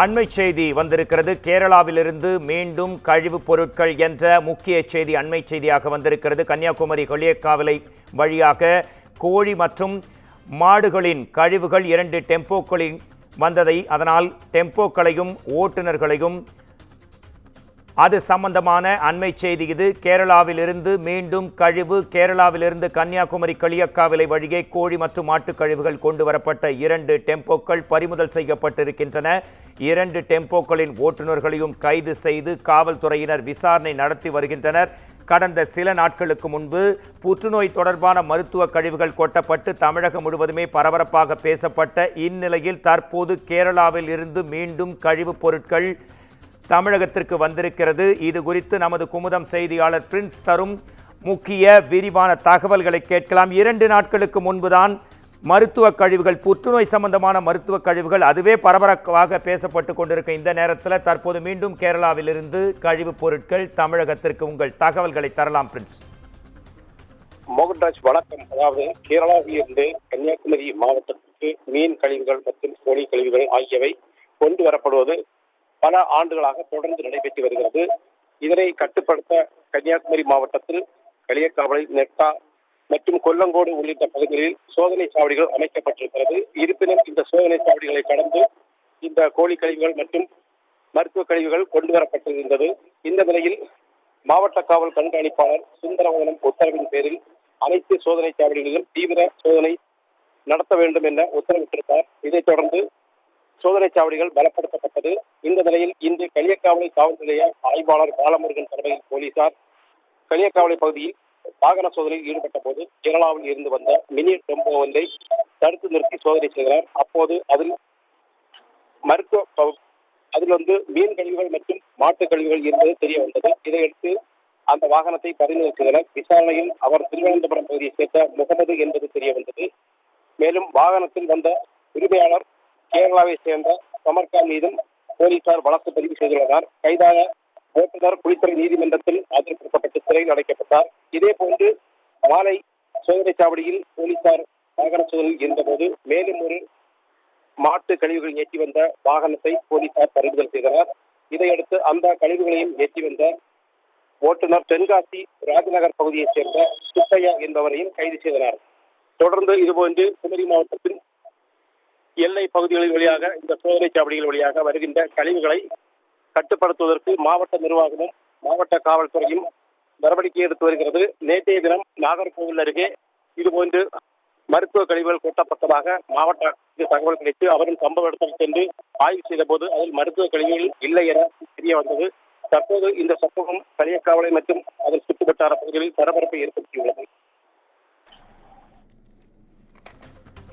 அண்மை செய்தி வந்திருக்கிறது. கேரளாவிலிருந்து மீண்டும் கழிவுப் பொருட்கள் என்ற முக்கிய செய்தி அண்மை செய்தியாக வந்திருக்கிறது. கன்னியாகுமரி களியக்காவிளை வழியாக கோழி மற்றும் மாடுகளின் கழிவுகள் 2 டெம்போக்களில் வந்ததை, அதனால் டெம்போக்களையும் ஓட்டுநர்களையும் அது சம்பந்தமான அண்மை செய்தி இது. கேரளாவிலிருந்து மீண்டும் கழிவு, கேரளாவிலிருந்து கன்னியாகுமரி களியக்காவிளை வழியே கோழி மற்றும் மாட்டுக் கழிவுகள் கொண்டு வரப்பட்ட 2 டெம்போக்கள் பறிமுதல் செய்யப்பட்டிருக்கின்றன. 2 டெம்போக்களின் ஓட்டுநர்களையும் கைது செய்து காவல்துறையினர் விசாரணை நடத்தி வருகின்றனர். கடந்த சில நாட்களுக்கு முன்பு புற்றுநோய் தொடர்பான மருத்துவ கழிவுகள் கொட்டப்பட்டு தமிழகம் முழுவதுமே பரபரப்பாக பேசப்பட்ட இந்நிலையில் தற்போது கேரளாவில் இருந்து மீண்டும் கழிவுப் பொருட்கள் தமிழகத்திற்கு வந்திருக்கிறது. இது குறித்து நமது குமுதம் செய்தியாளர் பிரின்ஸ் தரும் முக்கிய விரிவான தகவல்களை கேட்கலாம். 2 நாட்களுக்கு முன்புதான் மருத்துவ கழிவுகள், புற்றுநோய் சம்பந்தமான மருத்துவ கழிவுகள், அதுவே பரபரப்பாக பேசப்பட்டு கொண்டிருக்க இந்த நேரத்தில் தற்போது மீண்டும் கேரளாவிலிருந்து கழிவுப் பொருட்கள் தமிழகத்திற்கு. உங்கள் தகவல்களை தரலாம் பிரின்ஸ். மோகன்ராஜ் வணக்கம். அதாவது கேரளாவிலிருந்து கன்னியாகுமரி மாவட்டத்திற்கு மீன் கழிவுகள் மற்றும் கோழி கழிவுகள் ஆகியவை கொண்டு வரப்படுவது பல ஆண்டுகளாக தொடர்ந்து நடைபெற்று வருகிறது. இதனை கட்டுப்படுத்த கன்னியாகுமரி மாவட்டத்தில் களியக்காவிளை, நெட்டா மற்றும் கொல்லங்கோடு உள்ளிட்ட பகுதிகளில் சோதனை சாவடிகள் அமைக்கப்பட்டிருக்கிறது. இருப்பினும் இந்த சோதனை சாவடிகளை கடந்து இந்த கோழி கழிவுகள் மற்றும் மருத்துவ கழிவுகள் கொண்டு வரப்பட்டிருந்தது. இந்த நிலையில் மாவட்ட காவல் கண்காணிப்பாளர் சுந்தரவனம் உத்தரவின் பேரில் அனைத்து சோதனை சாவடிகளிலும் தீவிர சோதனை நடத்த வேண்டும் என உத்தரவிட்டிருந்தார். இதைத் தொடர்ந்து சோதனை சாவடிகள் பலப்படுத்தப்பட்டது. இந்த நிலையில் இன்று களியக்காவிளை காவல் நிலைய ஆய்வாளர் பாலமுருகன் தலைமையில் போலீசார் களியக்காவிளை பகுதியில் வாகன சோதனையில் ஈடுபட்ட போது கேரளாவில் இருந்து வந்த மினி டெம்போ ஒன்றை தடுத்து நிறுத்தி சோதனை செய்தனர். அப்போது அதில் மீன் கழிவுகள் மற்றும் மாட்டுக் கழிவுகள் இருந்தது தெரிய வந்தது. இதையடுத்து அந்த வாகனத்தை பறிமுதல் செய்தனர். விசாரணையில் அவர் திருவனந்தபுரம் பகுதியை சேர்ந்த முகமது என்பது தெரிய வந்தது. மேலும் வாகனத்தில் வந்த உரிமையாளர் கேரளாவை சேர்ந்த சமர்கான் மீதும் போலீசார் வழக்கு பதிவு செய்துள்ளனர். கைதான ஓட்டுநர் குளித்துறை நீதிமன்றத்தில் ஆஜர்படுத்தப்பட்டு சிறையில் அடைக்கப்பட்டார். இதேபோன்று மாலை சோதனை சாவடியில் போலீசார் வாகன சோதனையில் இருந்தபோது மேலும் ஒரு மாட்டு கழிவுகள் ஏற்றி வந்த வாகனத்தை போலீசார் பறிமுதல் செய்தனர். இதையடுத்து அந்த கழிவுகளையும் ஏற்றி வந்த ஓட்டுநர் தென்காசி ராஜநகர் பகுதியைச் சேர்ந்த சுப்பையா என்பவரையும் கைது செய்தனர். தொடர்ந்து இதுபோன்று குமரி மாவட்டத்தின் எல்லை பகுதிகளின் வழியாக இந்த சோதனை சாவடிகள் வழியாக வருகின்ற கழிவுகளை கட்டுப்படுத்துவதற்கு மாவட்ட நிர்வாகமும் மாவட்ட காவல்துறையும் நடவடிக்கை எடுத்து வருகிறது. நேற்றைய தினம் நாகர்கோவில் அருகே இதுபோன்று மருத்துவ கழிவுகள் கொட்டப்பட்டதாக மாவட்ட தகவல் கிடைத்து அவரும் சம்பவ இடத்தில் சென்று ஆய்வு செய்த போது அதில் மருத்துவ கழிவுகள் இல்லை என தெரிய வந்தது. தற்போது இந்த சம்பவம் களியக்காவிளை மற்றும் அதன் சுற்றுவட்டார பகுதிகளில் பரபரப்பை ஏற்படுத்தியுள்ளது.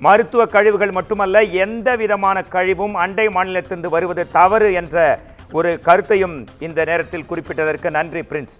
மருத்துவ கழிவுகள் மட்டுமல்ல, எந்த விதமான கழிவும் அண்டை மாநிலத்திலிருந்து வருவது தவறு என்ற ஒரு கருத்தையும் இந்த நேரத்தில் குறிப்பிட்டதற்கு நன்றி பிரின்ஸ்.